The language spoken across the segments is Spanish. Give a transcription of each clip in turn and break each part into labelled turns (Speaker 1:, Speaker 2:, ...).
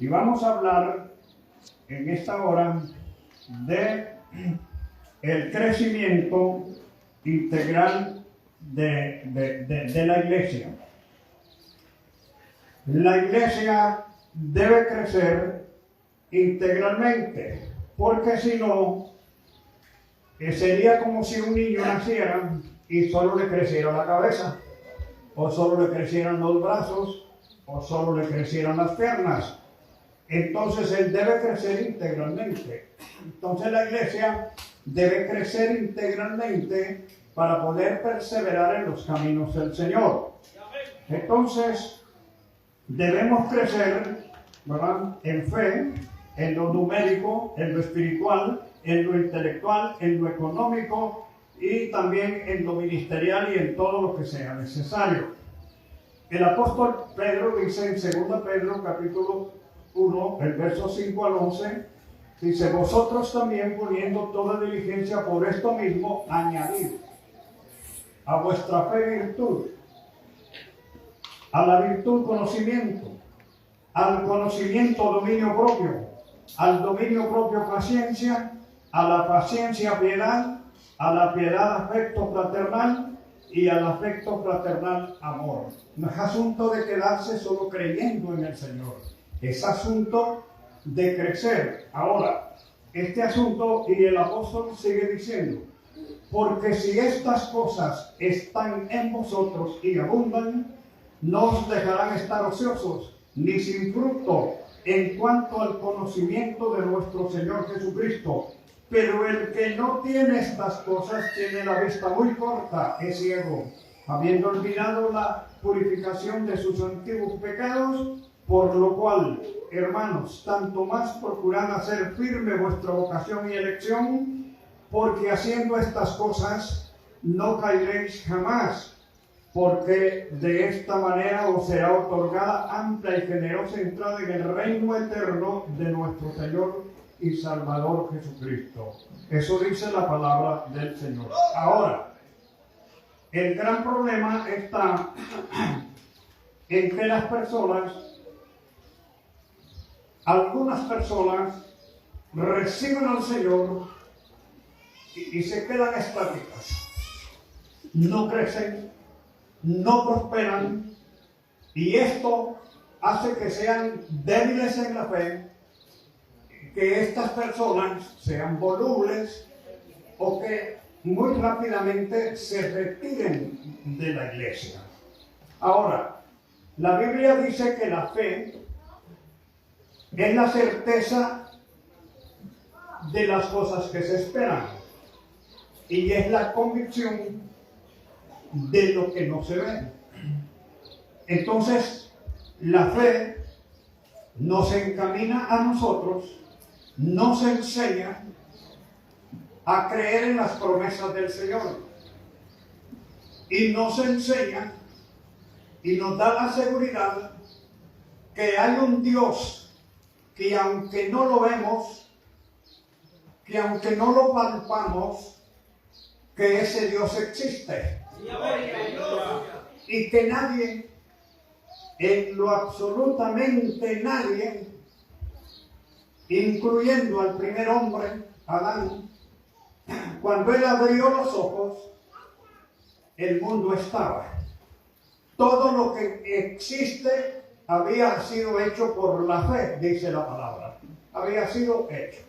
Speaker 1: Y vamos a hablar en esta hora de el crecimiento integral de la iglesia. La iglesia debe crecer integralmente, porque si no, sería como si un niño naciera y solo le creciera la cabeza, o solo le crecieran los brazos, o solo le crecieran las piernas. Entonces él debe crecer integralmente. Entonces la iglesia debe crecer integralmente para poder perseverar en los caminos del Señor. Entonces debemos crecer, ¿verdad?, en fe, en lo numérico, en lo espiritual, en lo intelectual, en lo económico y también en lo ministerial y en todo lo que sea necesario. El apóstol Pedro dice en 2 Pedro capítulo 1, el verso 5 al 11, dice: vosotros también, poniendo toda diligencia por esto mismo, añadid a vuestra fe virtud, a la virtud conocimiento, al conocimiento dominio propio, al dominio propio paciencia, a la paciencia piedad, a la piedad afecto fraternal y al afecto fraternal amor. No es asunto de quedarse solo creyendo en el Señor, es asunto de crecer. Ahora, este asunto, y el apóstol sigue diciendo: porque si estas cosas están en vosotros y abundan, no os dejarán estar ociosos ni sin fruto en cuanto al conocimiento de nuestro Señor Jesucristo. Pero el que no tiene estas cosas tiene la vista muy corta, es ciego, habiendo olvidado la purificación de sus antiguos pecados, por lo cual, hermanos, tanto más procurad hacer firme vuestra vocación y elección, porque haciendo estas cosas no caeréis jamás, porque de esta manera os será otorgada amplia y generosa entrada en el reino eterno de nuestro Señor y Salvador Jesucristo. Eso dice la palabra del Señor. Ahora, el gran problema está en que algunas personas reciben al Señor y se quedan estáticas, no crecen, no prosperan, y esto hace que sean débiles en la fe, que estas personas sean volubles o que muy rápidamente se retiren de la iglesia. Ahora, la Biblia dice que la fe es la certeza de las cosas que se esperan y es la convicción de lo que no se ve. Entonces, la fe nos encamina a nosotros, nos enseña a creer en las promesas del Señor y nos enseña y nos da la seguridad que hay un Dios que, aunque no lo vemos, que aunque no lo palpamos, que ese Dios existe y que nadie, en lo absolutamente nadie, incluyendo al primer hombre, Adán, cuando él abrió los ojos, el mundo estaba. Todo lo que existe había sido hecho por la fe, dice la palabra. Había sido hecho.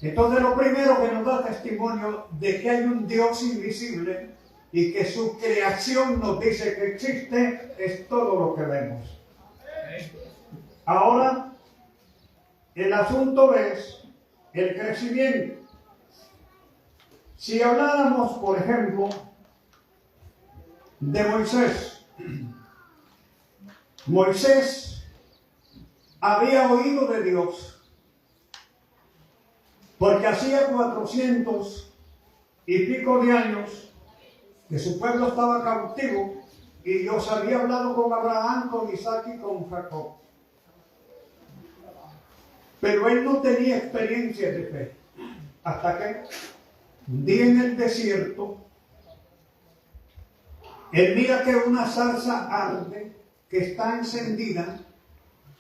Speaker 1: Entonces lo primero que nos da testimonio de que hay un Dios invisible y que su creación nos dice que existe es todo lo que vemos. Ahora, el asunto es el crecimiento. Si habláramos, por ejemplo, de Moisés. Moisés había oído de Dios, porque hacía 400 y pico de años que su pueblo estaba cautivo y Dios había hablado con Abraham, con Isaac y con Jacob. Pero él no tenía experiencia de fe, hasta que un día en el desierto, él mira que una zarza arde, que está encendida,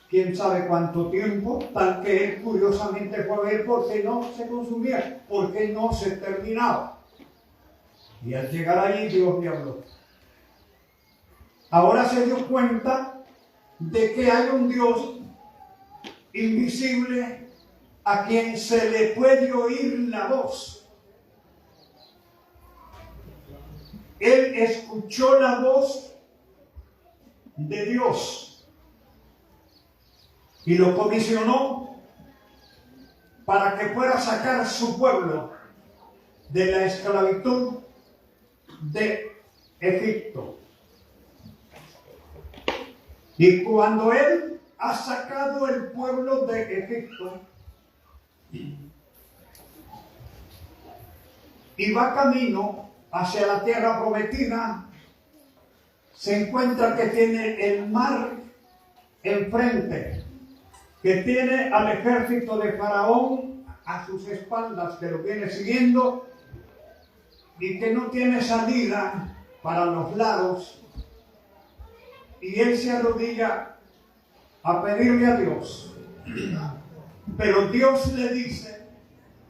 Speaker 1: quién sabe cuánto tiempo, tal que él curiosamente fue a ver por qué no se consumía, por qué no se terminaba. Y al llegar allí Dios le habló. Ahora se dio cuenta de que hay un Dios invisible a quien se le puede oír la voz. Él escuchó la voz de Dios y lo comisionó para que fuera a sacar su pueblo de la esclavitud de Egipto. Y cuando él ha sacado el pueblo de Egipto y va camino hacia la tierra prometida, se encuentra que tiene el mar enfrente, que tiene al ejército de Faraón a sus espaldas, que lo viene siguiendo y que no tiene salida para los lados. Y él se arrodilla a pedirle a Dios. Pero Dios le dice: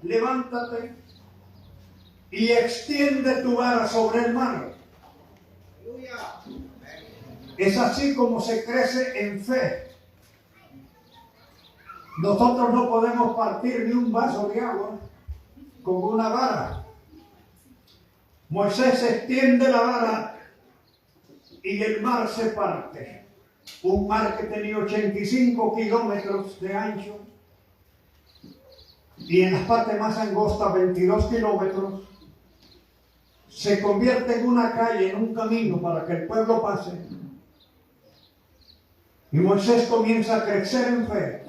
Speaker 1: levántate y extiende tu vara sobre el mar. Es así como se crece en fe. Nosotros no podemos partir ni un vaso de agua con una vara. Moisés extiende la vara y el mar se parte. Un mar que tenía 85 kilómetros de ancho y en las partes más angostas 22 kilómetros. Se convierte en una calle, en un camino para que el pueblo pase. Y Moisés comienza a crecer en fe.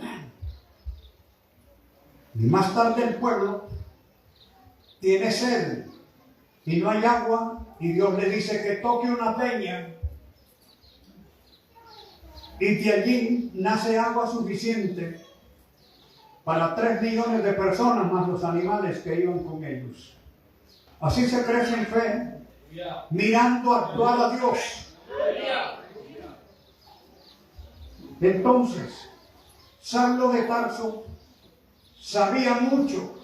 Speaker 1: Y más tarde el pueblo tiene sed y no hay agua, y Dios le dice que toque una peña y de allí nace agua suficiente para 3 millones de personas más los animales que iban con ellos. Así se crece en fe, mirando actuar a Dios. Entonces, Saulo de Tarso sabía mucho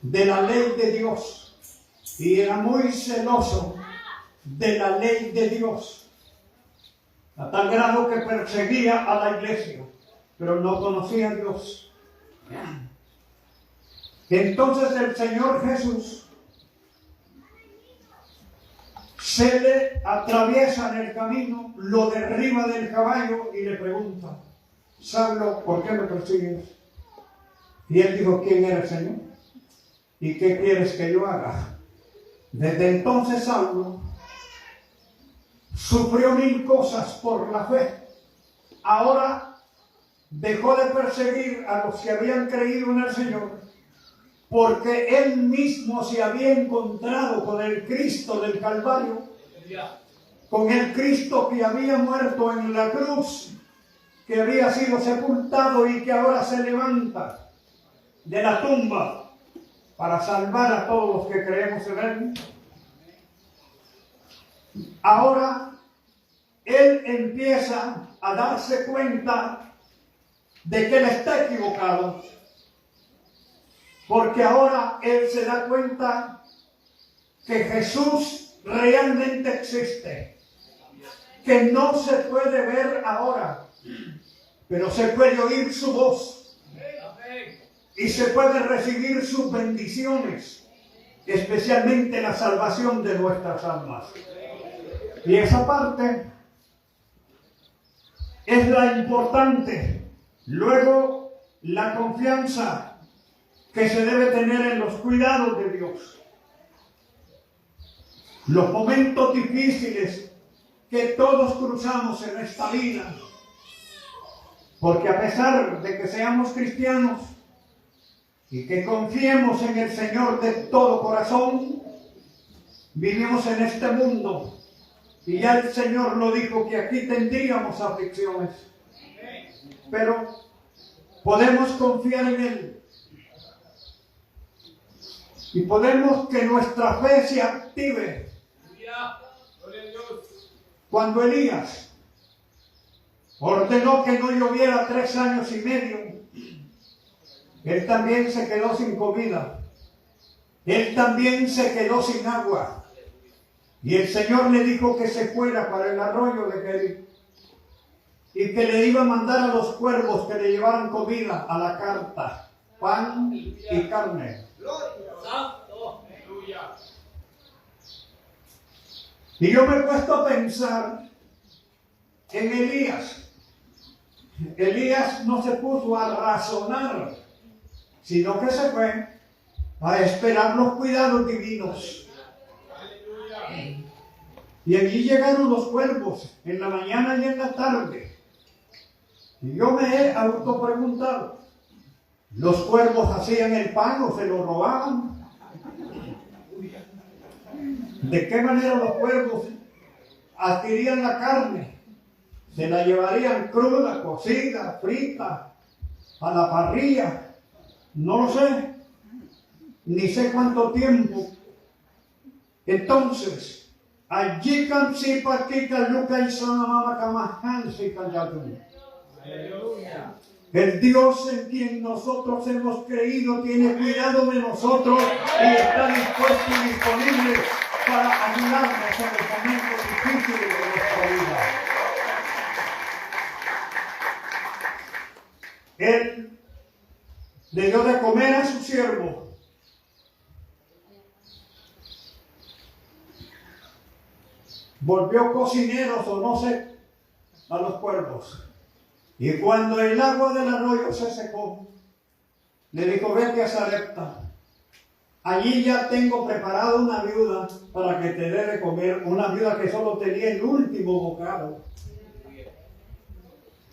Speaker 1: de la ley de Dios y era muy celoso de la ley de Dios, a tal grado que perseguía a la iglesia, pero no conocía a Dios. Entonces el Señor Jesús se le atraviesa en el camino, lo derriba del caballo y le pregunta: Saulo, ¿por qué me persigues? Y él dijo: ¿quién eres, Señor? ¿Y qué quieres que yo haga? Desde entonces Saulo sufrió 1000 cosas por la fe. Ahora dejó de perseguir a los que habían creído en el Señor, porque él mismo se había encontrado con el Cristo del Calvario, con el Cristo que había muerto en la cruz, que había sido sepultado y que ahora se levanta de la tumba para salvar a todos los que creemos en él. Ahora él empieza a darse cuenta de que él está equivocado, porque ahora él se da cuenta que Jesús realmente existe, que no se puede ver ahora, pero se puede oír su voz y se puede recibir sus bendiciones, especialmente la salvación de nuestras almas. Y esa parte es la importante. Luego, la confianza que se debe tener en los cuidados de Dios. Los momentos difíciles que todos cruzamos en esta vida. Porque a pesar de que seamos cristianos y que confiemos en el Señor de todo corazón, vivimos en este mundo. Y ya el Señor lo dijo, que aquí tendríamos aflicciones. Pero podemos confiar en Él. Y podemos que nuestra fe se active. Cuando Elías ordenó que no lloviera 3 años y medio. Él también se quedó sin comida. Él también se quedó sin agua. Y el Señor le dijo que se fuera para el arroyo de Kerit y que le iba a mandar a los cuervos que le llevaran comida a la carta, pan y carne. Y yo me he puesto a pensar en Elías. Elías no se puso a razonar, sino que se fue a esperar los cuidados divinos. Y allí llegaron los cuervos en la mañana y en la tarde. Y yo me he autopreguntado, ¿los cuervos hacían el pan o se lo robaban? ¿De qué manera los cuervos adquirían la carne? ¿Se la llevarían cruda, cocida, frita, a la parrilla? No lo sé, ni sé cuánto tiempo. Entonces, allí si patica Luca y Sanamama Kamahansi Kayatun. El Dios en quien nosotros hemos creído tiene cuidado de nosotros y está dispuesto y disponible para ayudarnos en los momentos difíciles de nuestra vida. Él le dio de comer a su siervo. Volvió cocineros o no sé a los cuervos. Y cuando el agua del arroyo se secó, le dijo, vete a Sarepta. Allí ya tengo preparado una viuda para que te dé de comer, una viuda que solo tenía el último bocado.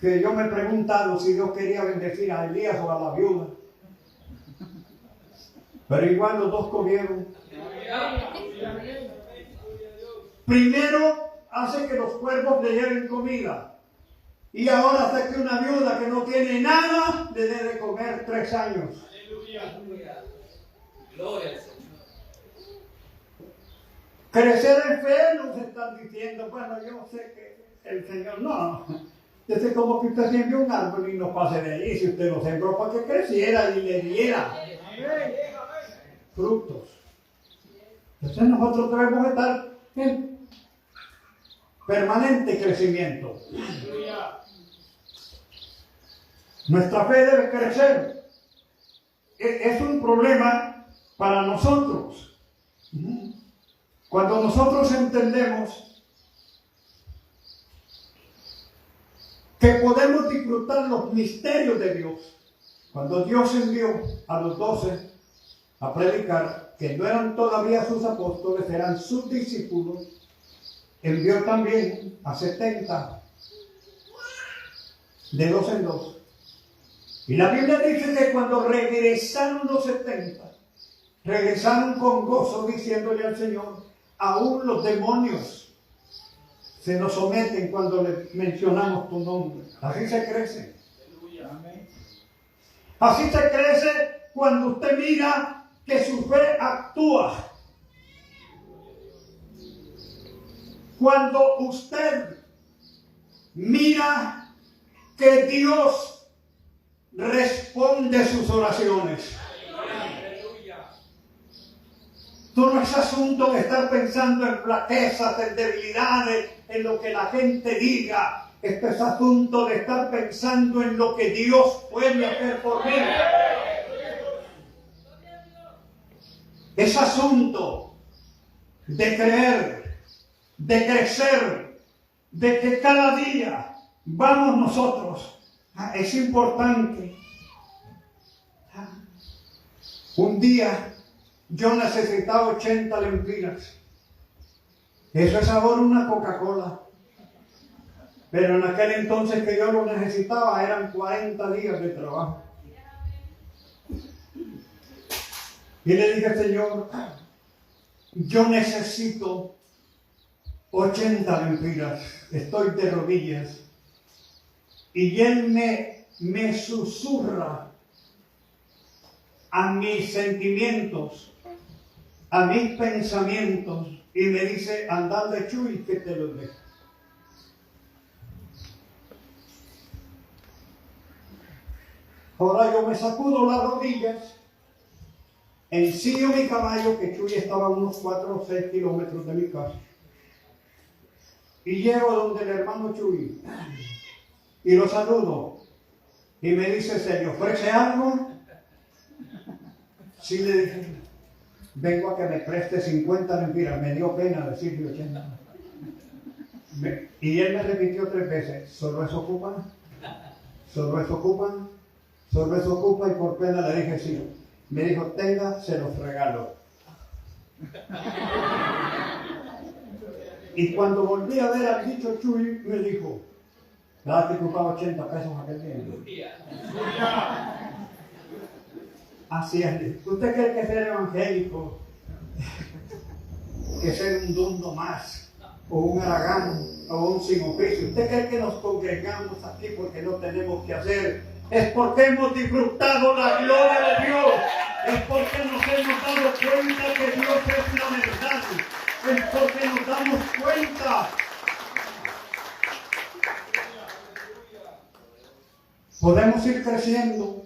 Speaker 1: Que yo me he preguntado si Dios quería bendecir a Elías o a la viuda. Pero igual los dos comieron. Primero hace que los cuervos le lleven comida. Y ahora hace que una viuda que no tiene nada le dé de comer 3 años.
Speaker 2: Aleluya. Gloria al Señor.
Speaker 1: Crecer en fe nos están diciendo, bueno, yo sé que el Señor no. Es como que usted siembre un árbol y no pase de allí. Si usted lo sembró para que creciera y le diera frutos. Entonces nosotros debemos estar en permanente crecimiento. Nuestra fe debe crecer. Es un problema para nosotros. Cuando nosotros entendemos que podemos disfrutar los misterios de Dios, cuando Dios envió a los 12 a predicar, que no eran todavía sus apóstoles, eran sus discípulos, envió también a 70, de 2 en 2. Y la Biblia dice que cuando regresaron los 70, regresaron con gozo diciéndole al Señor, aún los demonios se nos someten cuando le mencionamos tu nombre. Así se crece. Así se crece cuando usted mira que su fe actúa. Cuando usted mira que Dios responde sus oraciones. Esto no es asunto de estar pensando en flaquezas, en debilidades, en lo que la gente diga. Esto es asunto de estar pensando en lo que Dios puede hacer por mí. Es asunto de creer, de crecer, de que cada día vamos nosotros. Es importante. Un día yo necesitaba 80 lempiras. Eso es ahora una Coca-Cola. Pero en aquel entonces que yo lo necesitaba eran 40 días de trabajo. Y le dije, Señor, yo necesito 80 lempiras. Estoy de rodillas. Y Él me susurra a mis sentimientos, a mis pensamientos, y me dice, andad de Chuy que te lo dejo. Ahora yo me sacudo las rodillas, ensillo mi caballo, que Chuy estaba a unos 4 o 6 kilómetros de mi casa, y llego donde el hermano Chuy, y lo saludo, y me dice, ¿se le ofrece algo? Sí, le dije, vengo a que me preste 50 lempiras, me dio pena decirle 80. Y él me repitió 3 veces, ¿solo eso ocupa? ¿Solo eso ocupa? ¿Solo eso ocupa? Y por pena le dije sí. Me dijo, tenga, se los regalo. Y cuando volví a ver al dicho Chuy, me dijo, ¿verdad que ocupaba 80 pesos aquel día? Así es. ¿Usted cree que ser evangélico, que ser un dundo más, o un aragán, o un sin oficio? ¿Usted cree que nos congregamos aquí porque no tenemos que hacer? Es porque hemos disfrutado la gloria de Dios. Es porque nos hemos dado cuenta que Dios es la verdad. Es porque nos damos cuenta. Podemos ir creciendo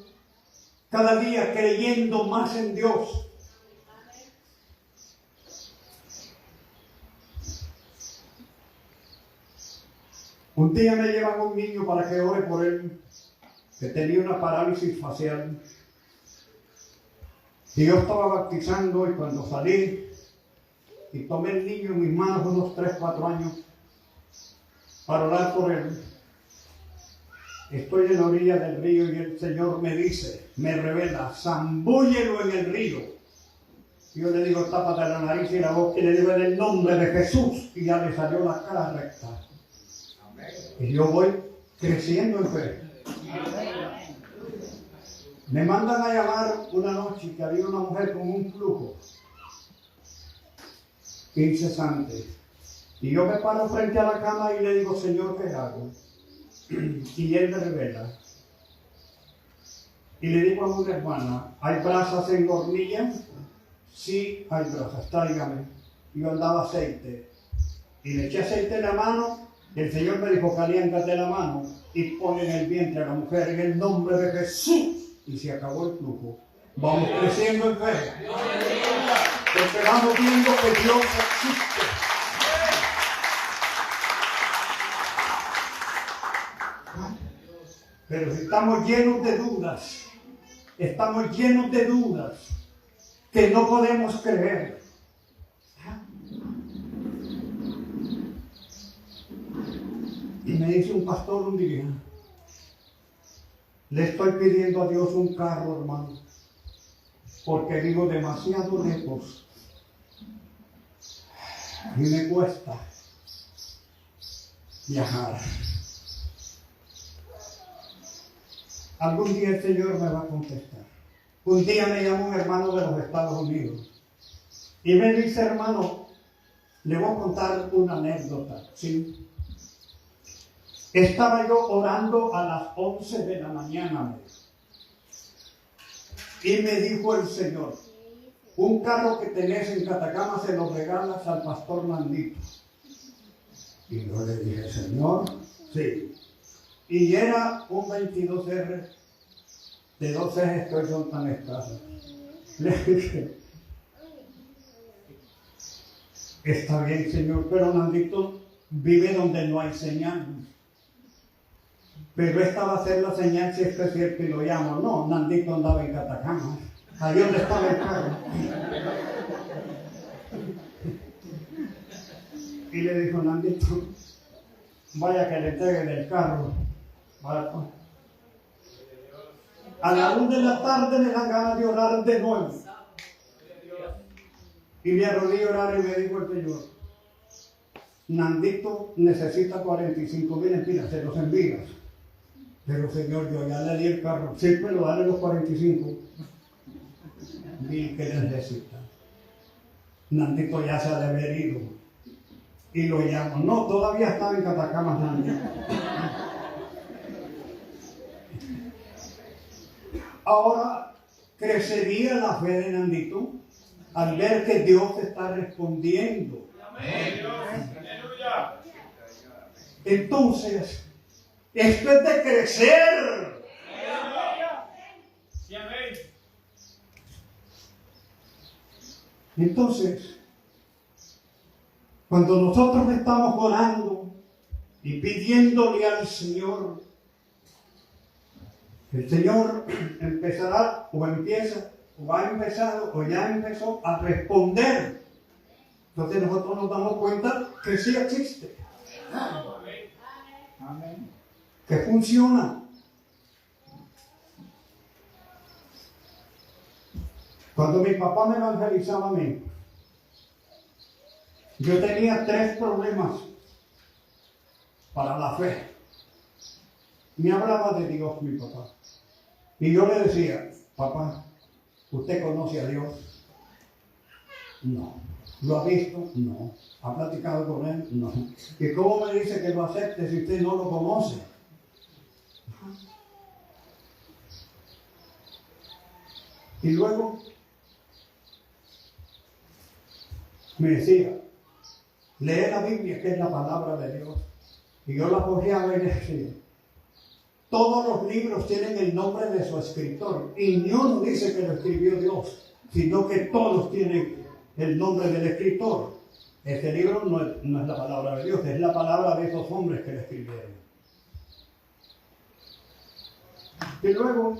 Speaker 1: cada día creyendo más en Dios. Un día me llevan un niño para que ore por él, que tenía una parálisis facial. Y yo estaba bautizando y cuando salí y tomé el niño en mis manos, unos 3, 4 años, para orar por él, estoy en la orilla del río y el Señor me dice, me revela, zambúllelo en el río. Y yo le digo, tápate la nariz y la boca, y le digo en el nombre de Jesús, y ya le salió la cara recta. Y yo voy creciendo en fe. Me mandan a llamar una noche que había una mujer con un flujo incesante. Y yo me paro frente a la cama y le digo, Señor, ¿qué hago? Y él me revela. Y le digo a una hermana, ¿hay brasas en la hornilla? Sí, hay brasas, tráigame. Y yo andaba aceite. Y le eché aceite en la mano. El Señor me dijo, caliéntate la mano y pon en el vientre a la mujer en el nombre de Jesús. Y se acabó el flujo. Vamos creciendo en fe. Porque vamos viendo que Dios existe. Pero si estamos llenos de dudas, que no podemos creer. Y me dice un pastor un día, le estoy pidiendo a Dios un carro, hermano, porque vivo demasiado lejos y me cuesta viajar. Algún día el Señor me va a contestar. Un día me llamó un hermano de los Estados Unidos y me dice, hermano, le voy a contar una anécdota, ¿sí? Estaba yo orando a las 11 de la mañana y me dijo el Señor, un carro que tenés en Catacama se lo regalas al pastor Nandito. Y yo le dije, Señor, sí. Y era un 22R de 2 ejes que hoy son tan escasos. Le dije, está bien, Señor, pero Nandito vive donde no hay señal. Pero esta va a ser la señal si esto es cierto y lo llamo. No, Nandito andaba en Catacama. Ahí donde estaba el carro. Y le dijo, Nandito, vaya que le entreguen el carro. A la 1 de la tarde me dan ganas de orar de nuevo. Y me arrodillé a orar y me dijo el Señor, Nandito necesita 45,000 empiras, se los envías. Pero Señor, yo ya le di el carro. Sí, pero dale los 45,000 que necesita. Nandito ya se ha de haber ido. Y lo llamo. No, todavía estaba en Catacama, Nandito. Ahora crecería la fe de Nandito al ver que Dios está respondiendo. Entonces, esto es de crecer. Entonces, cuando nosotros estamos orando y pidiéndole al Señor, el Señor empezará o empieza o ha empezado o ya empezó a responder. Entonces nosotros nos damos cuenta que sí existe. Amén. Que funciona. Cuando mi papá me evangelizaba a mí, yo tenía 3 problemas para la fe. Me hablaba de Dios, mi papá. Y yo le decía, papá, ¿usted conoce a Dios? No. ¿Lo ha visto? No. ¿Ha platicado con Él? No. ¿Y cómo me dice que lo acepte si usted no lo conoce? Y luego me decía, lee la Biblia, que es la palabra de Dios. Y yo la cogía a ver y decía, todos los libros tienen el nombre de su escritor. Y ni uno dice que lo escribió Dios, sino que todos tienen el nombre del escritor. Este libro no es la palabra de Dios, es la palabra de esos hombres que lo escribieron. Y luego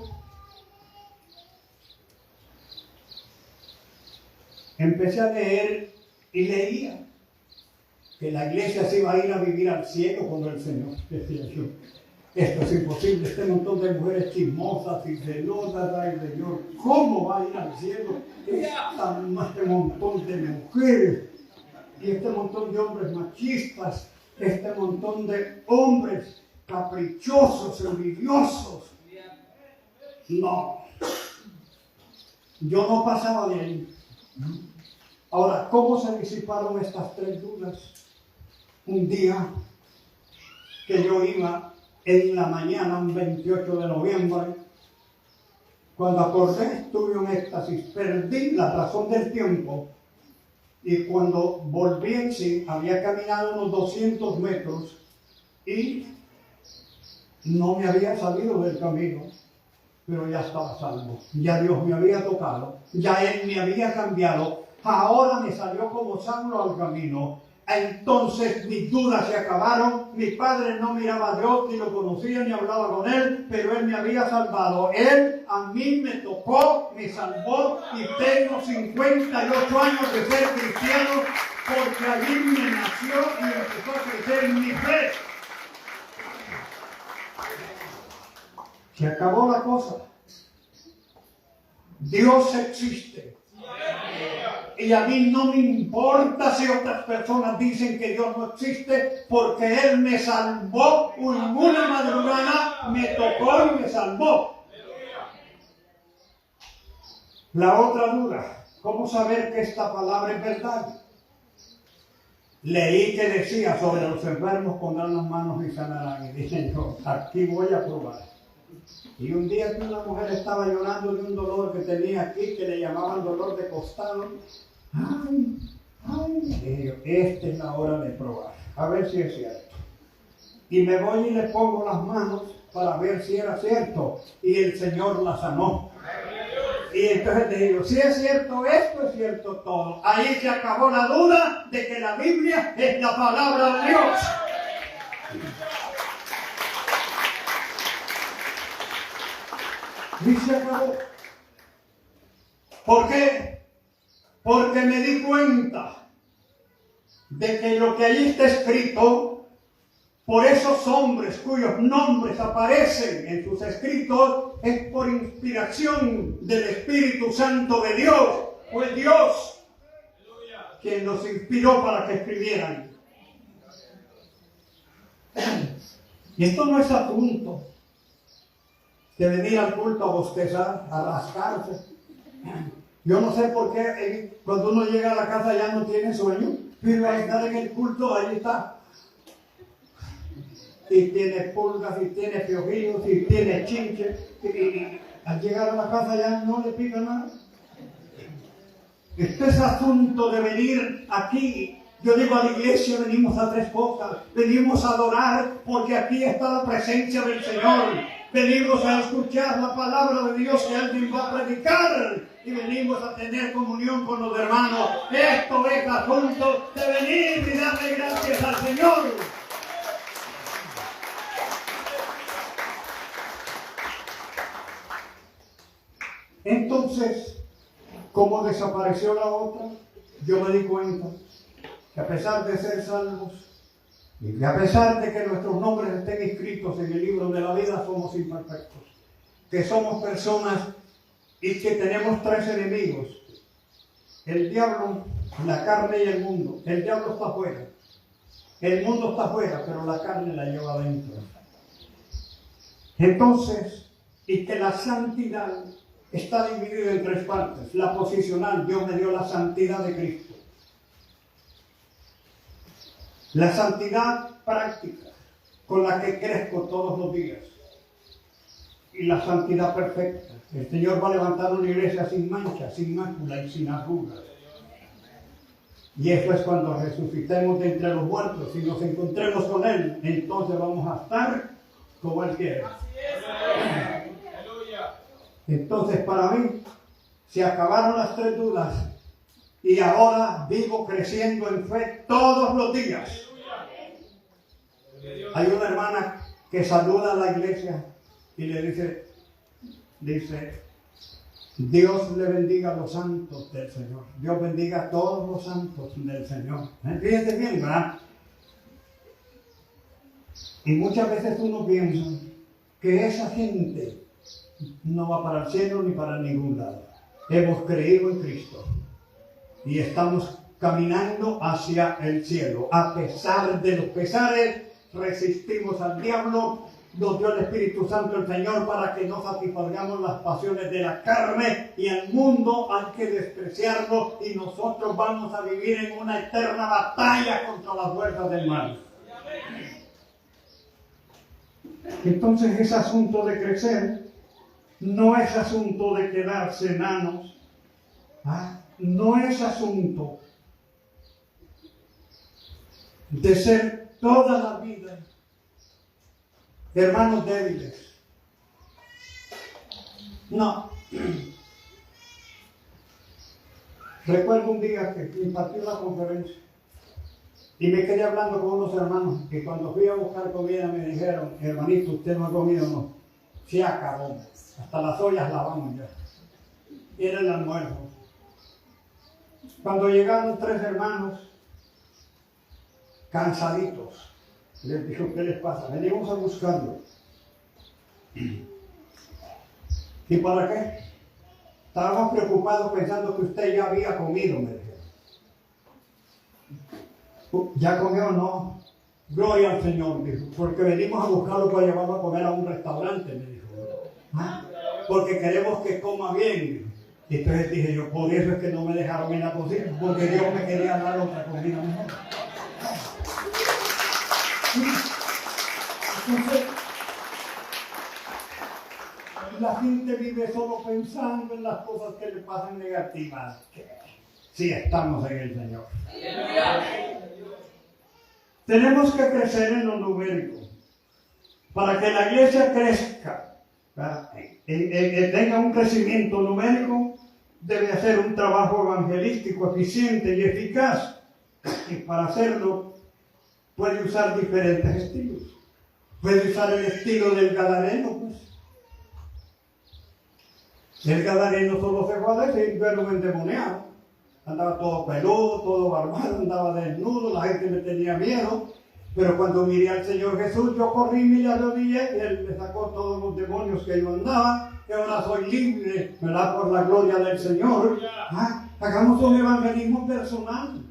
Speaker 1: empecé a leer y leía que la iglesia se iba a ir a vivir al cielo con el Señor. Decía yo, esto es imposible, este montón de mujeres chismosas y celosas, ay Señor, ¿cómo va a ir al cielo este montón de mujeres y este montón de hombres machistas, este montón de hombres caprichosos, envidiosos? No, yo no pasaba de ahí. Ahora, ¿cómo se disiparon estas 3 dudas? Un día que yo iba en la mañana, un 28 de noviembre, cuando acordé, tuve un éxtasis, perdí la razón del tiempo, y cuando volví en sí, había caminado unos 200 metros y no me había salido del camino, pero ya estaba salvo, ya Dios me había tocado, ya Él me había cambiado, ahora me salió como sangre al camino. Entonces mis dudas se acabaron, mi padre no miraba a Dios, ni lo conocía, ni hablaba con Él, pero Él me había salvado. Él a mí me tocó, me salvó y tengo 58 años de ser cristiano porque allí me nació y empezó a crecer mi fe. Se acabó la cosa. Dios existe. Y a mí no me importa si otras personas dicen que Dios no existe, porque Él me salvó una madrugada, me tocó y me salvó. La otra duda, ¿cómo saber que esta palabra es verdad? Leí que decía sobre los enfermos pondrán las manos y sanarán. Y dije yo, aquí voy a probar. Y un día que una mujer estaba llorando de un dolor que tenía aquí, que le llamaban dolor de costado. Ay, dije yo, esta es la hora de probar, a ver si es cierto. Y me voy y le pongo las manos para ver si era cierto. Y el Señor la sanó. Y entonces le digo, si es cierto esto, es cierto todo. Ahí se acabó la duda de que la Biblia es la palabra de Dios. Y se acabó. ¿Por qué? Porque me di cuenta de que lo que allí está escrito, por esos hombres cuyos nombres aparecen en sus escritos, es por inspiración del Espíritu Santo de Dios. Fue Dios quien los inspiró para que escribieran. Y esto no es asunto de venir al culto a bostezar, a rascarse. Yo no sé por qué cuando uno llega a la casa ya no tiene sueño, pero al estar en el culto ahí está. Y tiene pulgas, y tiene piojillos, y tiene chinches, y al llegar a la casa ya no le pica nada. Este es asunto de venir aquí Yo digo, a la iglesia venimos a tres cosas. Venimos a adorar porque aquí está la presencia del Señor. Venimos a escuchar la palabra de Dios que alguien va a predicar. Y venimos a tener comunión con los hermanos. Esto es asunto de venir y darle gracias al Señor. Entonces, ¿cómo desapareció la otra? Yo me di cuenta que a pesar de ser salvos y que a pesar de que nuestros nombres estén escritos en el libro de la vida, somos imperfectos, que somos personas y que tenemos tres enemigos: el diablo, la carne y el mundo. El diablo está afuera, el mundo está afuera, pero la carne la lleva adentro. Entonces, y que la santidad está dividida en tres partes. La posicional: Dios me dio la santidad de Cristo. La santidad práctica, con la que crezco todos los días. Y la santidad perfecta. El Señor va a levantar una iglesia sin mancha, sin mácula y sin arrugas. Y eso es cuando resucitemos de entre los muertos y nos encontremos con Él. Entonces vamos a estar como Él quiere. Entonces, para mí, se acabaron las tres dudas y ahora vivo creciendo en fe todos los días. Hay una hermana que saluda a la iglesia y le dice, Dios le bendiga a los santos del Señor. Dios bendiga a todos los santos del Señor. Fíjense bien, ¿verdad? Y muchas veces uno piensa que esa gente no va para el cielo ni para ningún lado. Hemos creído en Cristo y estamos caminando hacia el cielo. A pesar de los pesares, resistimos al diablo. Nos dio el Espíritu Santo el Señor para que no satisfagamos las pasiones de la carne, y el mundo hay que despreciarlo, y nosotros vamos a vivir en una eterna batalla contra las fuerzas del mal. Entonces es asunto de crecer, no es asunto de quedarse enanos, no es asunto de ser toda la vida hermanos débiles. No. Recuerdo un día que impartí una conferencia y me quedé hablando con unos hermanos que cuando fui a buscar comida me dijeron, hermanito, usted no ha comido, no. Se acabó. Hasta las ollas lavamos ya. Era el almuerzo. Cuando llegaron tres hermanos, cansaditos, les dijo, ¿qué les pasa? Venimos a buscarlo. ¿Y para qué? Estábamos preocupados pensando que usted ya había comido, me dijeron. ¿Ya comió o no? Gloria al Señor, dijo, porque venimos a buscarlo para llevarlo a comer a un restaurante, me dijo. Porque queremos que coma bien, dijo. Y entonces dije yo, por eso es que no me dejaron en la cocina, porque Dios me quería dar otra comida mejor. Entonces, la gente vive solo pensando en las cosas que le pasan negativas. Sí, estamos en el Señor. Tenemos que crecer en lo numérico. Para que la iglesia crezca, tenga un crecimiento numérico, debe hacer un trabajo evangelístico eficiente y eficaz. Y para hacerlo, puede usar diferentes estilos. Puede usar el estilo del gadareno, pues. El gadareno solo se fue a decir que era un endemoniado. Andaba todo peludo, todo barbado, andaba desnudo, la gente me tenía miedo. Pero cuando miré al Señor Jesús, yo corrí, me le arrodillé, y Él me sacó todos los demonios que yo andaba, y ahora soy libre, ¿verdad? Por la gloria del Señor. Hagamos un evangelismo personal.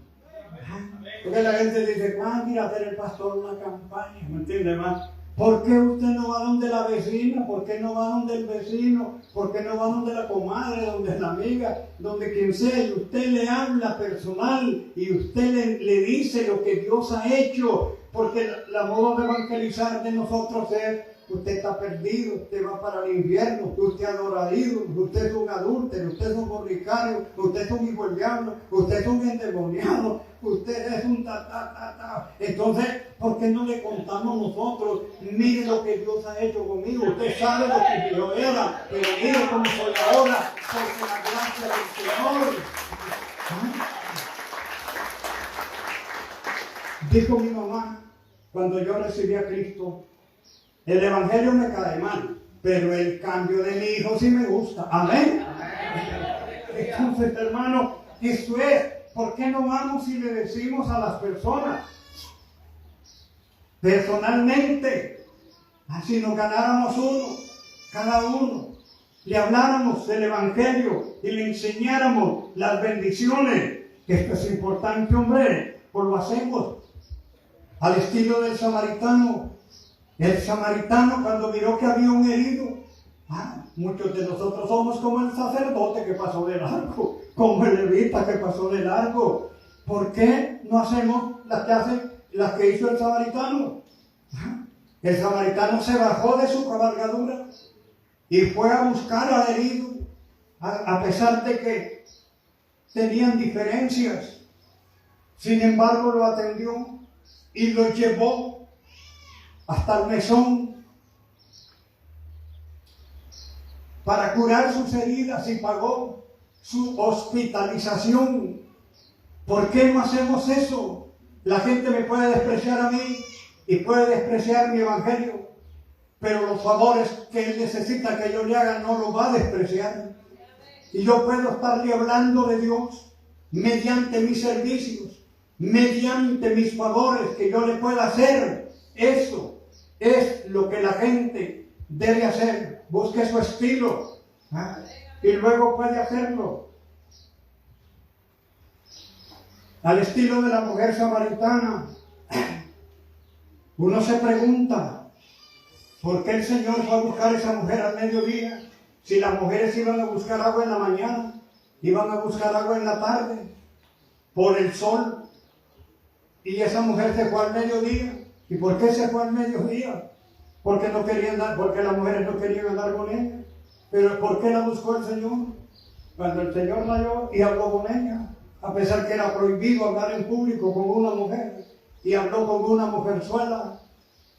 Speaker 1: Porque la gente dice, mira, hacer el pastor una campaña, ¿me entiende más? ¿Por qué usted no va donde la vecina? ¿Por qué no va donde el vecino? ¿Por qué no va donde la comadre, donde la amiga, donde quien sea? Y usted le habla personal y usted le dice lo que Dios ha hecho. Porque la modo de evangelizar de nosotros es usted está perdido, usted va para el infierno, usted adora ídolos, usted es un adúltero, usted es un borricario, usted es un hijo del diablo, usted es un endemoniado, usted es un ta. Entonces, ¿por qué no le contamos nosotros? Mire lo que Dios ha hecho conmigo, usted sabe lo que yo era, pero mire cómo soy ahora, porque la gracia del Señor. Dijo mi mamá, cuando yo recibí a Cristo, el evangelio me cae mal, pero el cambio de mi hijo sí me gusta. Amén. Entonces, hermano, eso es. ¿Por qué no vamos y le decimos a las personas personalmente, si nos ganáramos uno, cada uno, le habláramos del evangelio y le enseñáramos las bendiciones, que esto es importante, hombre, pues lo hacemos al estilo del samaritano. El samaritano, cuando miró que había un herido, muchos de nosotros somos como el sacerdote que pasó de largo, como el levita que pasó de largo. ¿Por qué no hacemos las que hizo el samaritano? El samaritano se bajó de su cabalgadura y fue a buscar al herido, a pesar de que tenían diferencias. Sin embargo, lo atendió y lo llevó hasta el mesón para curar sus heridas y pagó su hospitalización. ¿Por qué no hacemos eso? La gente me puede despreciar a mí y puede despreciar mi evangelio, pero los favores que él necesita que yo le haga no lo va a despreciar. Y yo puedo estarle hablando de Dios mediante mis servicios, mediante mis favores que yo le pueda hacer. Eso es lo que la gente debe hacer. Busque su estilo y luego puede hacerlo al estilo de la mujer samaritana. Uno se pregunta, ¿por qué el Señor fue a buscar a esa mujer al mediodía? Si las mujeres iban a buscar agua en la mañana, iban a buscar agua en la tarde, por el sol, y esa mujer se fue al mediodía. ¿Y por qué se fue al mediodía? Porque no querían dar, porque las mujeres no querían andar con ella. Pero ¿por qué la buscó el Señor? Cuando el Señor la halló y habló con ella, a pesar que era prohibido hablar en público con una mujer, y habló con una mujerzuela,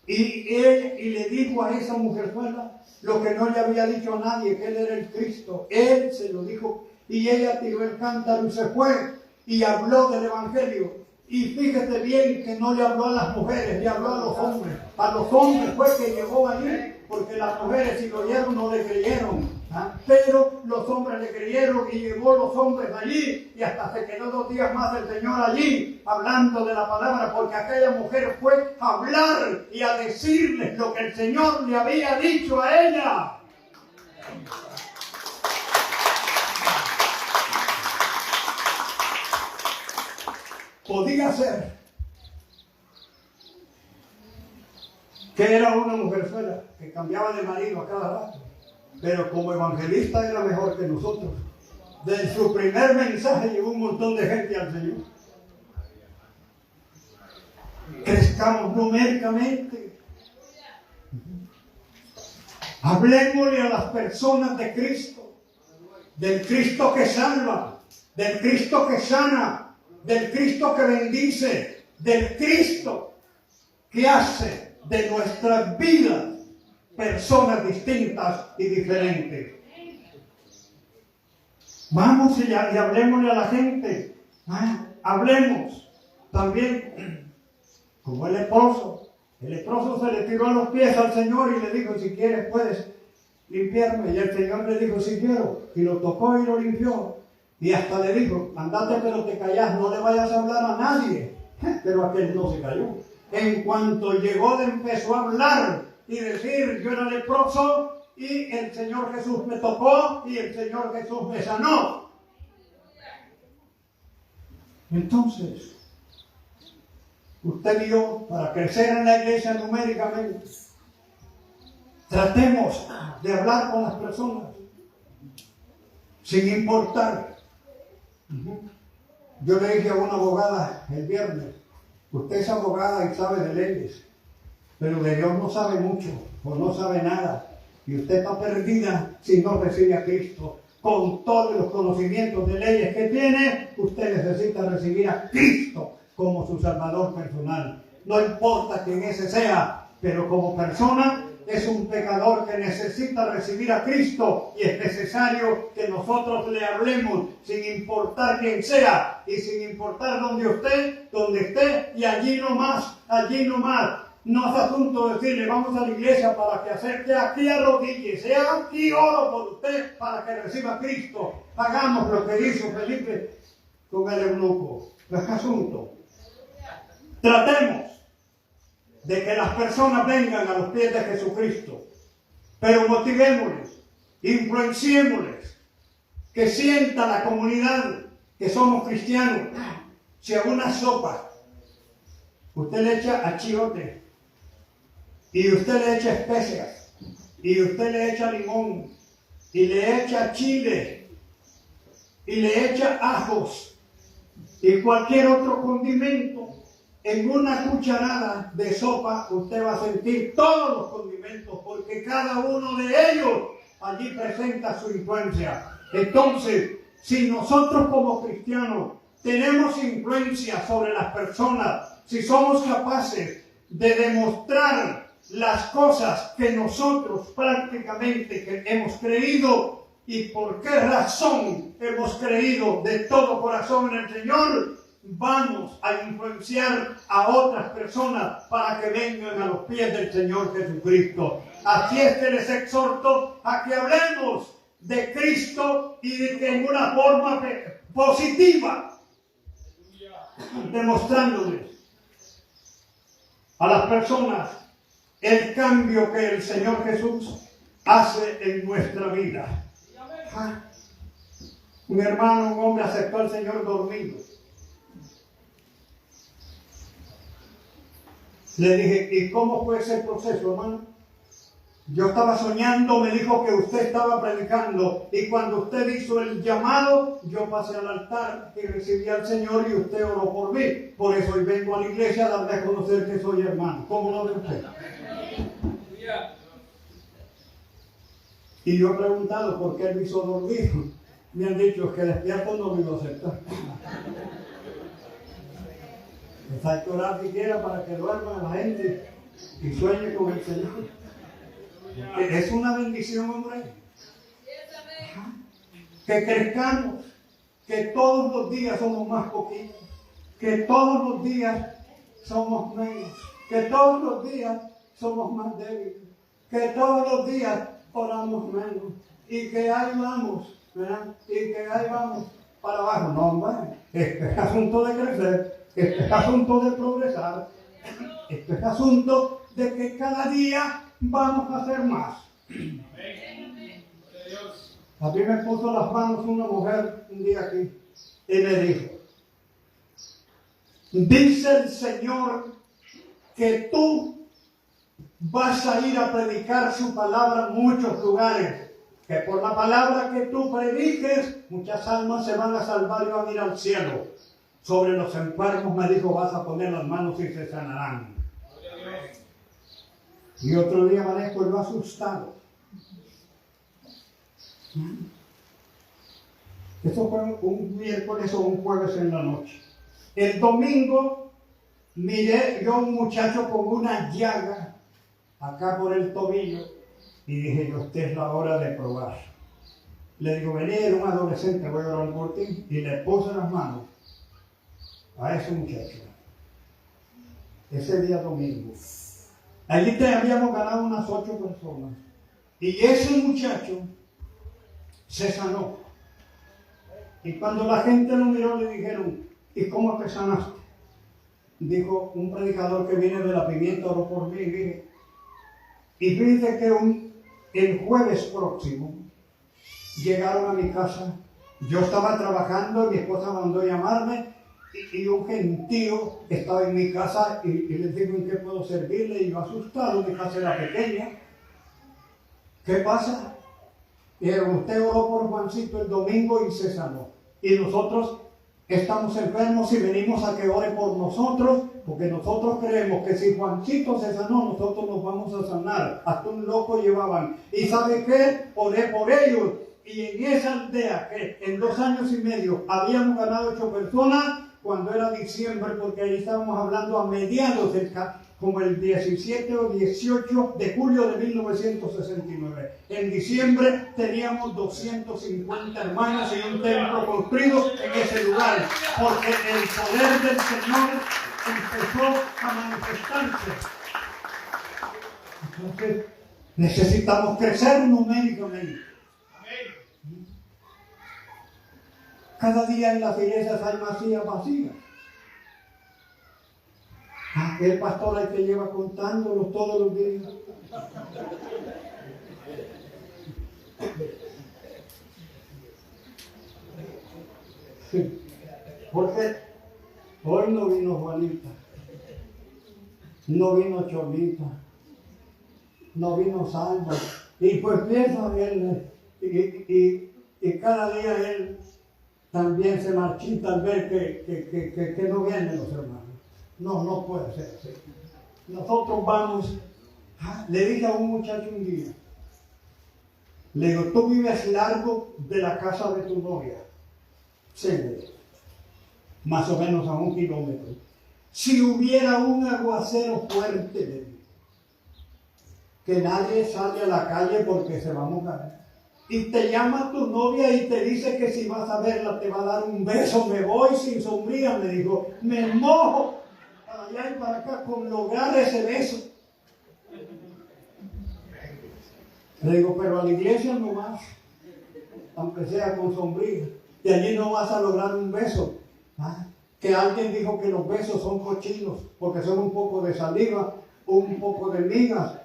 Speaker 1: y le dijo a esa mujerzuela lo que no le había dicho a nadie, que él era el Cristo. Él se lo dijo, y ella tiró el cántaro y se fue, y habló del evangelio. Y fíjate bien que no le habló a las mujeres, le habló a los hombres. A los hombres fue que llegó allí, porque las mujeres, si lo oyeron, no le creyeron. Pero los hombres le creyeron y llevó los hombres allí, y hasta se quedó 2 días más el Señor allí, hablando de la palabra, porque aquella mujer fue a hablar y a decirles lo que el Señor le había dicho a ella. Podía ser que era una mujerzuela que cambiaba de marido a cada rato, pero como evangelista era mejor que nosotros. Desde su primer mensaje llegó un montón de gente al Señor. Crezcamos numéricamente. Hablemosle a las personas de Cristo, del Cristo que salva, del Cristo que sana, del Cristo que bendice, del Cristo que hace de nuestras vidas personas distintas y diferentes. Vamos y hablemosle a la gente. Hablemos también como el leproso. El leproso se le tiró a los pies al Señor y le dijo, si quieres puedes limpiarme. Y el Señor le dijo, si quiero. Y lo tocó y lo limpió. Y hasta le dijo, andate pero te callás, no le vayas a hablar a nadie. Pero aquel no se calló. En cuanto llegó, empezó a hablar y decir, yo era leproso y el Señor Jesús me tocó y el Señor Jesús me sanó. Entonces, usted y yo, para crecer en la iglesia numéricamente, tratemos de hablar con las personas sin importar. Yo le dije a una abogada el viernes, usted es abogada y sabe de leyes, pero de Dios no sabe mucho. o no sabe nada. Y usted está perdida si no recibe a Cristo. Con todos los conocimientos de leyes que tiene, usted necesita recibir a Cristo como su Salvador personal. No importa quién ese sea, pero como persona es un pecador que necesita recibir a Cristo y es necesario que nosotros le hablemos sin importar quién sea y sin importar dónde esté y allí nomás. No es asunto de decirle vamos a la iglesia para que acepte aquí arrodíllese, aquí oro por usted para que reciba a Cristo. Hagamos lo que hizo Felipe con el eunuco. No es asunto. Tratemos de que las personas vengan a los pies de Jesucristo, pero motivémosles, influenciémosles, que sienta la comunidad que somos cristianos. Si a una sopa usted le echa achiote, y usted le echa especias, y usted le echa limón, y le echa chile, y le echa ajos, y cualquier otro condimento, en una cucharada de sopa usted va a sentir todos los condimentos, porque cada uno de ellos allí presenta su influencia. Entonces, si nosotros como cristianos tenemos influencia sobre las personas, si somos capaces de demostrar las cosas que nosotros prácticamente que hemos creído y por qué razón hemos creído de todo corazón en el Señor, vamos a influenciar a otras personas para que vengan a los pies del Señor Jesucristo. Así es que les exhorto a que hablemos de Cristo y de que en una forma positiva, demostrándoles a las personas el cambio que el Señor Jesús hace en nuestra vida. Un hermano, un hombre aceptó al Señor dormido. Le dije, ¿y cómo fue ese proceso, hermano? Yo estaba soñando, me dijo que usted estaba predicando y cuando usted hizo el llamado, yo pasé al altar y recibí al Señor y usted oró por mí. Por eso hoy vengo a la iglesia a darle a conocer que soy hermano. ¿Cómo lo ve usted? Y yo he preguntado por qué él me hizo dormir. Me han dicho que despierto no me lo acepta. Pues hay que orar siquiera para que duerma la gente y sueñe con el Señor. Es una bendición, hombre. Que crezcamos, que todos los días somos más poquitos, que todos los días somos menos, que todos los días somos más débiles, que todos los días oramos menos y que ahí vamos, ¿verdad? Y que ahí vamos para abajo. No, hombre, este es asunto de crecer, este es asunto de progresar, este es asunto de que cada día vamos a hacer más. A mí me puso las manos una mujer un día aquí y me dijo, dice el Señor que tú vas a ir a predicar su palabra en muchos lugares, que por la palabra que tú prediques muchas almas se van a salvar y van a ir al cielo. Sobre los enfermos me dijo, vas a poner las manos y se sanarán. Y otro día amanezco yo asustado. Eso fue un miércoles o un jueves en la noche. El domingo miré yo a un muchacho con una llaga acá por el tobillo y dije yo, esta es la hora de probar. Le digo, vení, era un adolescente, voy a orar por ti, y le puse las manos a ese muchacho. Ese día domingo. Allí habíamos ganado unas 8 personas. Y ese muchacho se sanó. Y cuando la gente lo miró, le dijeron, ¿y cómo te sanaste? Dijo un predicador que viene de la Pimienta, oró por mí. Y fíjate que el jueves próximo llegaron a mi casa. Yo estaba trabajando, mi esposa mandó a llamarme. Y un gentío estaba en mi casa y les digo, ¿en qué puedo servirle? Y yo asustado, mi casa era pequeña. ¿Qué pasa? Y usted oró por Juancito el domingo y se sanó. Y nosotros estamos enfermos y venimos a que ore por nosotros Porque nosotros creemos que si Juancito se sanó, nosotros nos vamos a sanar. Hasta un loco llevaban. ¿Y sabe qué? Oré por ellos. Y en esa aldea, que en 2 años y medio habíamos ganado 8 personas, cuando era diciembre, porque ahí estábamos hablando a mediados como el 17 o 18 de julio de 1969. En diciembre teníamos 250 hermanos y un templo construido en ese lugar, porque el poder del Señor empezó a manifestarse. Entonces, necesitamos crecer numéricamente. Cada día en las iglesias hay más sillas vacías. El pastor hay que lleva contándolos todos los días. Porque hoy no vino Juanita, no vino Cholita, no vino Salva. Y pues piensa él, y cada día él también se marchita al ver que no vienen los hermanos. No puede ser así. Nosotros vamos. Le dije a un muchacho un día, le digo, tú vives largo de la casa de tu novia. Sí, más o menos a 1 kilómetro. Si hubiera un aguacero fuerte, le digo, que nadie sale a la calle porque se va a mojar. Y te llama tu novia y te dice que si vas a verla te va a dar un beso. Me voy sin sombría, me dijo, me mojo para allá y para acá con lograr ese beso. Le digo, pero a la iglesia no vas, aunque sea con sombría, y allí no vas a lograr un beso. Que alguien dijo que los besos son cochinos, porque son un poco de saliva, un poco de migas,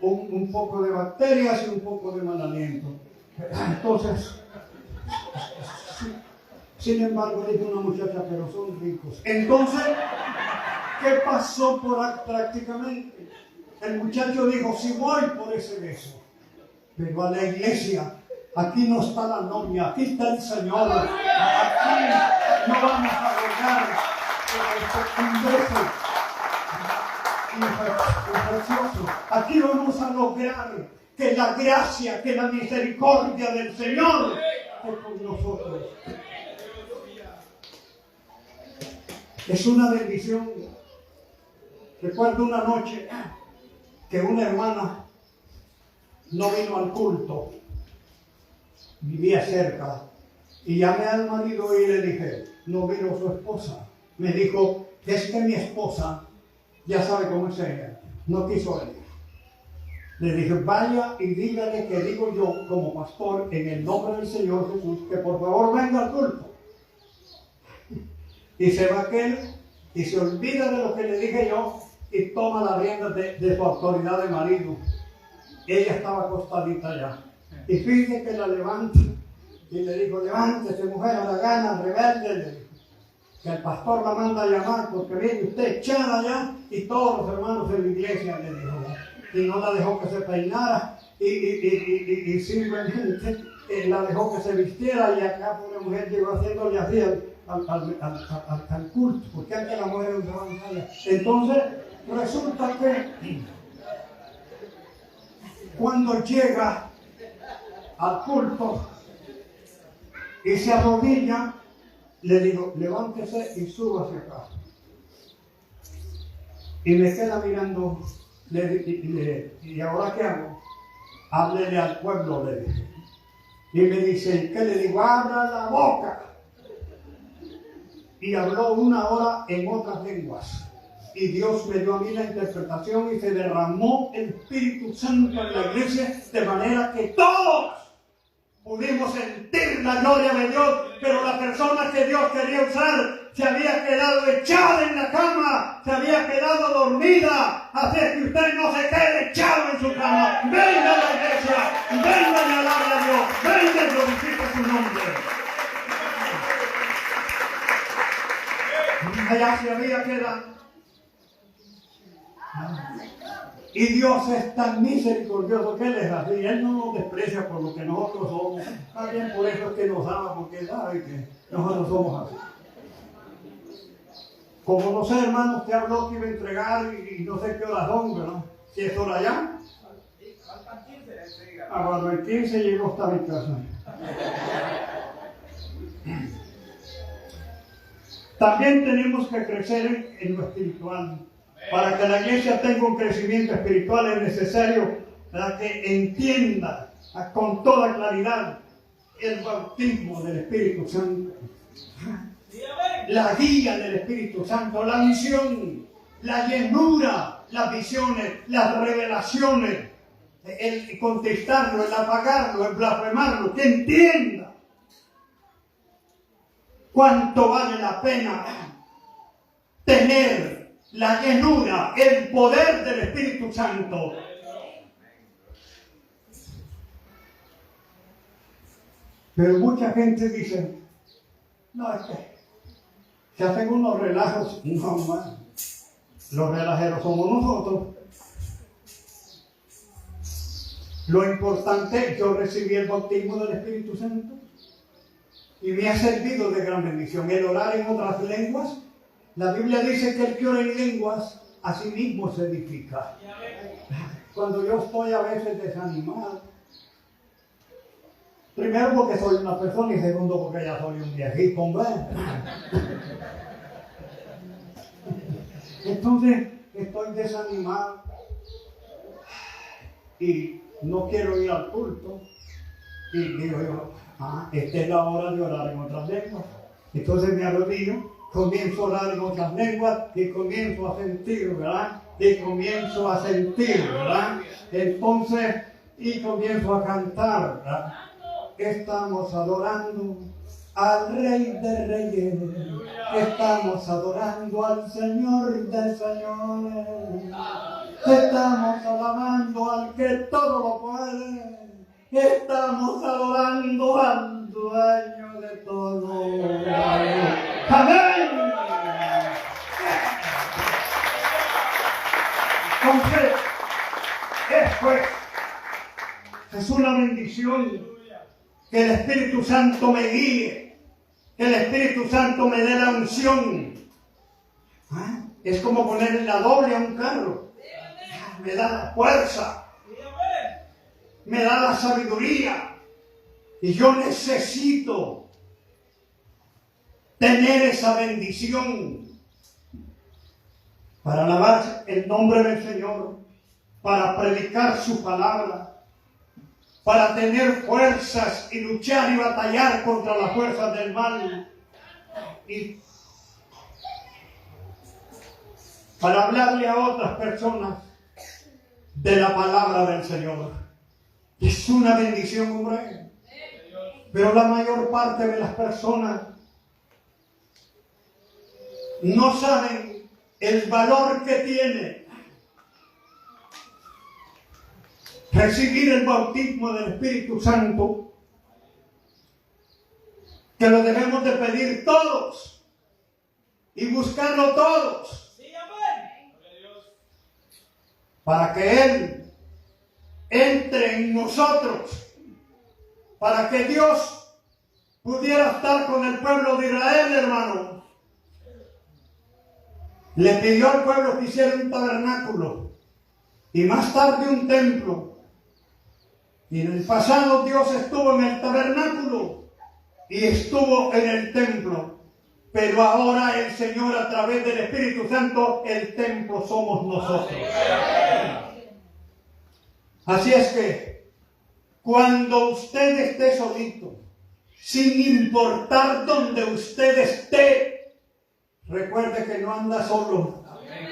Speaker 1: un poco de bacterias y un poco de mal aliento. Entonces, sin embargo, dijo una muchacha, pero son ricos. Entonces, ¿qué pasó prácticamente? El muchacho dijo, sí voy por ese beso, pero a la iglesia, aquí no está la novia, aquí está el Señor. Aquí no vamos a lograr un beso precioso. Aquí vamos a lograr que la gracia, que la misericordia del Señor esté con nosotros. Es una bendición. Recuerdo una noche que una hermana no vino al culto, vivía cerca, y llamé al marido y le dije, no vino su esposa. Me dijo, es que mi esposa ya sabe cómo es ella, no quiso venir. Le dije, vaya y dígale que digo yo como pastor en el nombre del Señor Jesús que por favor venga al culto. Y se va aquel y se olvida de lo que le dije yo y toma las riendas de su autoridad de marido. Ella estaba acostadita allá. Y fíjese que la levanta y le dijo, levántese mujer a la gana, rebelde. Le dijo, que el pastor la manda a llamar porque viene usted echada allá y todos los hermanos de la iglesia, le dijo. Y no la dejó que se peinara y simplemente la dejó que se vistiera, y acá pobre mujer llegó haciéndole así al culto, porque antes las mujeres usaban allá. Entonces resulta que cuando llega al culto y se arrodilla, le digo, levántese y suba hacia acá. Y me queda mirando. ¿Y ahora qué hago? Háblele al pueblo, le dije. Y me dice, ¿qué le digo? Abra la boca. Y habló 1 hora en otras lenguas. Y Dios me dio a mí la interpretación y se derramó el Espíritu Santo en la iglesia, de manera que todos pudimos sentir la gloria de Dios, pero la persona que Dios quería usar se había quedado echada en la cama, se había quedado dormida. Así es que usted no se quede echado en su cama. Venga a la iglesia, venga y alabe a Dios, venga y glorifique su nombre. Allá se había quedado. Y Dios es tan misericordioso que Él es así. Él no nos desprecia por lo que nosotros somos. Más bien por eso es que nos ama, porque Él sabe que nosotros somos así. Como no sé, hermano, usted habló que iba a entregar y no sé qué hora son, ¿verdad? Si es hora ya. Cuando el 15 llegó hasta mi casa. También tenemos que crecer en lo espiritual. Para que la iglesia tenga un crecimiento espiritual es necesario que entienda con toda claridad el bautismo del Espíritu Santo, la guía del Espíritu Santo, la misión, la llenura, las visiones, las revelaciones, el contestarlo, el apagarlo, el blasfemarlo, que entienda cuánto vale la pena tener la llenura, el poder del Espíritu Santo. Pero mucha gente dice, no, es que se hacen unos relajos. No, más. Los relajeros somos nosotros. Lo importante, yo recibí el bautismo del Espíritu Santo y me ha servido de gran bendición. El orar en otras lenguas, la Biblia dice que el que ora en lenguas a sí mismo se edifica. Cuando yo estoy a veces desanimado, primero porque soy una persona y segundo porque ya soy un viejito, hombre. Entonces estoy desanimado y no quiero ir al culto. Y digo yo, esta es la hora de orar en otras lenguas. Entonces me arrodillo, comienzo a orar en otras lenguas y comienzo a sentir, ¿verdad? Y comienzo a sentir, ¿verdad? Entonces, y comienzo a cantar, ¿verdad? Estamos adorando al Rey de Reyes. Estamos adorando al Señor de Señores. Estamos alabando al que todo lo puede. Estamos adorando al dueño de todo. ¡Amén! Entonces, esto es una bendición. Que el Espíritu Santo me guíe, que el Espíritu Santo me dé la unción. Es como ponerle la doble a un carro. Me da la fuerza, me da la sabiduría. Y yo necesito tener esa bendición para alabar el nombre del Señor, para predicar su palabra, para tener fuerzas y luchar y batallar contra las fuerzas del mal, y para hablarle a otras personas de la palabra del Señor. Es una bendición, hombre. Pero la mayor parte de las personas no saben el valor que tiene recibir el bautismo del Espíritu Santo, que lo debemos de pedir todos y buscarlo todos, para que Él entre en nosotros, para que Dios pudiera estar con el pueblo de Israel, hermano. Le pidió al pueblo que hiciera un tabernáculo y más tarde un templo. Y en el pasado Dios estuvo en el tabernáculo y estuvo en el templo. Pero ahora el Señor, a través del Espíritu Santo, el templo somos nosotros. Así es que, cuando usted esté solito, sin importar dónde usted esté, recuerde que no anda solo,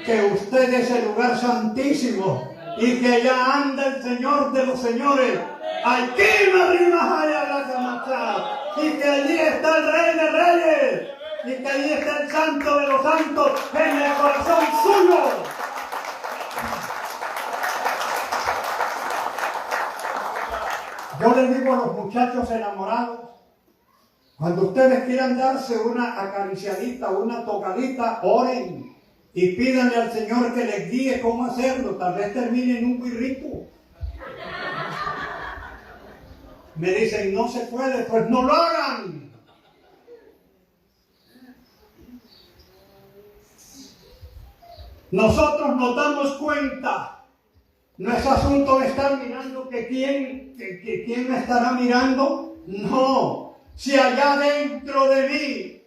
Speaker 1: que usted es el lugar santísimo y que allá anda el Señor de los señores. Aquí me arriba allá la camachada, y que allí está el Rey de Reyes, y que allí está el Santo de los Santos en el corazón suyo. Yo les digo a los muchachos enamorados, cuando ustedes quieran darse una acariciadita, una tocadita, oren y pídanle al Señor que les guíe cómo hacerlo. Tal vez termine en un birrito. Me dicen, no se puede, pues no lo hagan. Nosotros nos damos cuenta. No es asunto de estar mirando que quién me estará mirando. No. Si allá dentro de mí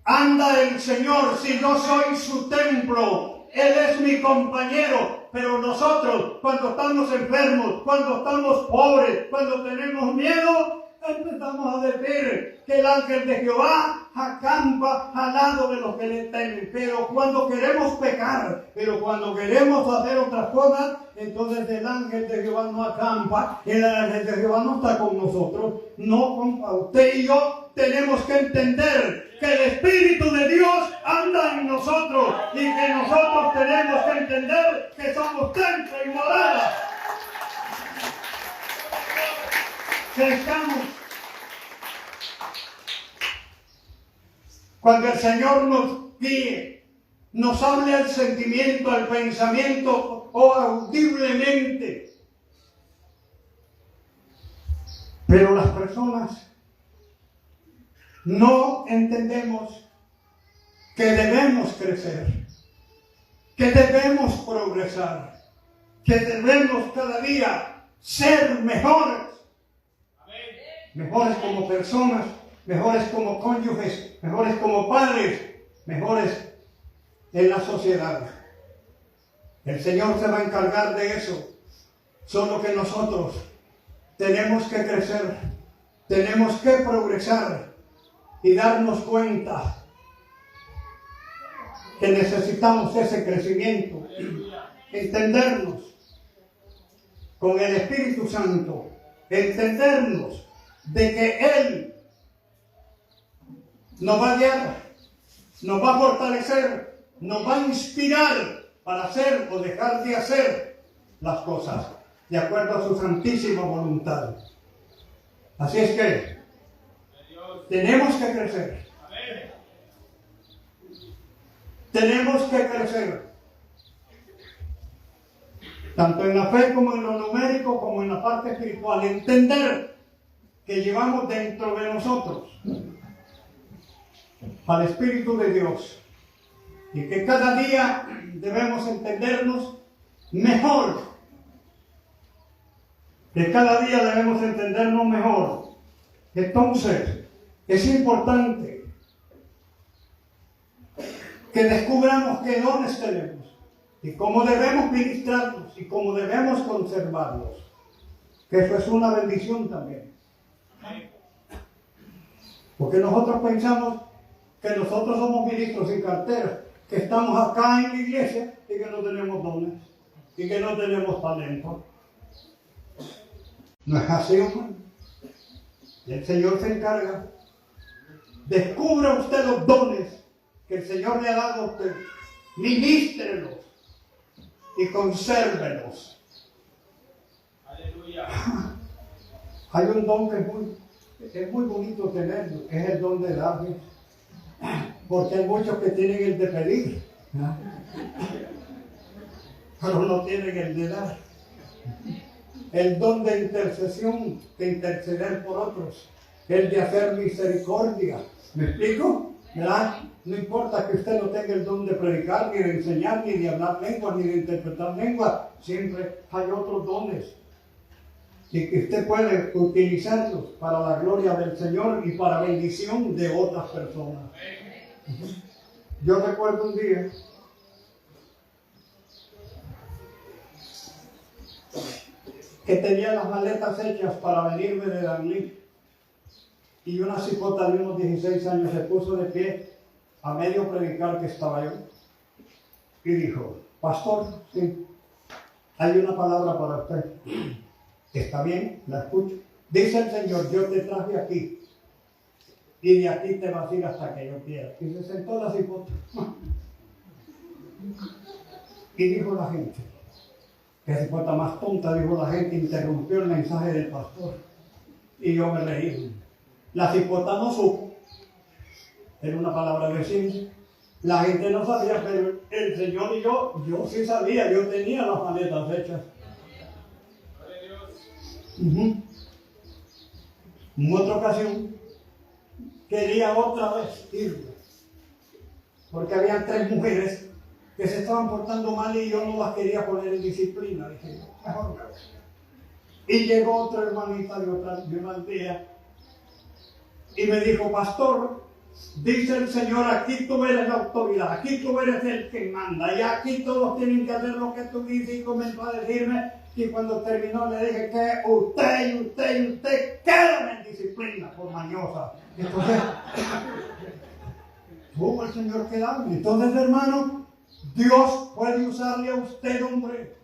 Speaker 1: anda el Señor, si yo soy su templo, Él es mi compañero. Pero nosotros, cuando estamos enfermos, cuando estamos pobres, cuando tenemos miedo, empezamos a decir que el ángel de Jehová acampa al lado de los que le temen. Pero cuando queremos pecar, pero cuando queremos hacer otras cosas, entonces el ángel de Jehová no acampa, el ángel de Jehová no está con nosotros. No, compa, usted y yo tenemos que entender que el Espíritu de Dios anda en nosotros y que nosotros tenemos que entender que somos templo y morada. Estamos. Cuando el Señor nos guíe, nos hable al sentimiento, al pensamiento o audiblemente. Pero las personas no entendemos que debemos crecer, que debemos progresar, que debemos cada día ser mejores. Mejores como personas, mejores como cónyuges, mejores como padres, mejores en la sociedad. El Señor se va a encargar de eso. Solo que nosotros tenemos que crecer, tenemos que progresar y darnos cuenta que necesitamos ese crecimiento, entendernos con el Espíritu Santo, entendernos de que Él nos va a guiar, nos va a fortalecer, nos va a inspirar para hacer o dejar de hacer las cosas de acuerdo a su santísima voluntad. Así es que tenemos que crecer. Tenemos que crecer. Tanto en la fe como en lo numérico, como en la parte espiritual. Entender que llevamos dentro de nosotros al Espíritu de Dios y que cada día debemos entendernos mejor, que cada día debemos entendernos mejor. Entonces es importante que descubramos qué dones tenemos y cómo debemos ministrarlos y cómo debemos conservarlos, que eso es una bendición también. Porque nosotros pensamos que nosotros somos ministros sin cartera, que estamos acá en la iglesia y que no tenemos dones y que no tenemos talento. No es así, hermano. Y el Señor se encarga. Descubra usted los dones que el Señor le ha dado a usted. Ministrelos y consérvelos.
Speaker 2: Aleluya.
Speaker 1: Hay un don que es muy bonito tenerlo, es el don de dar. Porque hay muchos que tienen el de pedir, ¿no? Pero no tienen el de dar. El don de intercesión, de interceder por otros, el de hacer misericordia. ¿Me explico? ¿Verdad? No importa que usted no tenga el don de predicar, ni de enseñar, ni de hablar lenguas, ni de interpretar lenguas, siempre hay otros dones y que usted puede utilizarlos para la gloria del Señor y para bendición de otras personas. Yo recuerdo un día que tenía las maletas hechas para venirme de Danlí y una cipota de unos 16 años se puso de pie a medio predicar que estaba yo y dijo: pastor, sí, hay una palabra para usted. ¿Está bien? La escucho. Dice el Señor: yo te traje aquí y de aquí te vas a ir hasta que yo quiera. Y se sentó la cipota y dijo la gente, que cipota más tonta, dijo la gente, interrumpió el mensaje del pastor y yo me reí. La cipota no supo, era una palabra de ciencia. La gente no sabía, pero el Señor y yo sí sabía, yo tenía las maletas hechas. En otra ocasión quería otra vez irme, porque había 3 mujeres que se estaban portando mal y yo no las quería poner en disciplina. Dije, mejor me voy. Y llegó otra hermanita de una aldea y me dijo, pastor, dice el Señor, aquí tú eres la autoridad, aquí tú eres el que manda, y aquí todos tienen que hacer lo que tú dices. Y comenzó a decirme, y cuando terminó le dije que usted quedan en disciplina por mañosa. Entonces, tuvo el Señor que darme. Entonces, hermano, Dios puede usarle a usted, hombre,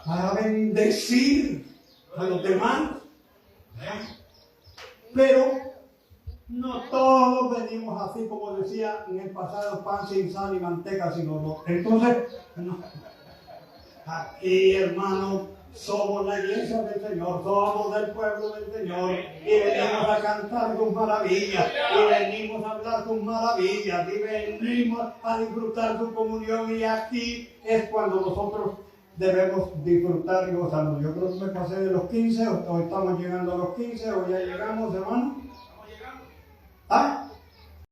Speaker 1: para bendecir a los demás. Pero no todos venimos así, como decía en el pasado, pan sin sal y manteca sin olor. Entonces, no. Aquí, hermano, somos la iglesia del Señor, somos del pueblo del Señor, y venimos a cantar tus maravillas, y venimos a hablar tus maravillas, y venimos a disfrutar tu comunión, y aquí es cuando nosotros debemos disfrutar y gozarnos. Yo creo que me pasé de los 15, o estamos llegando a los 15, o ya llegamos, hermano. ¿Ah?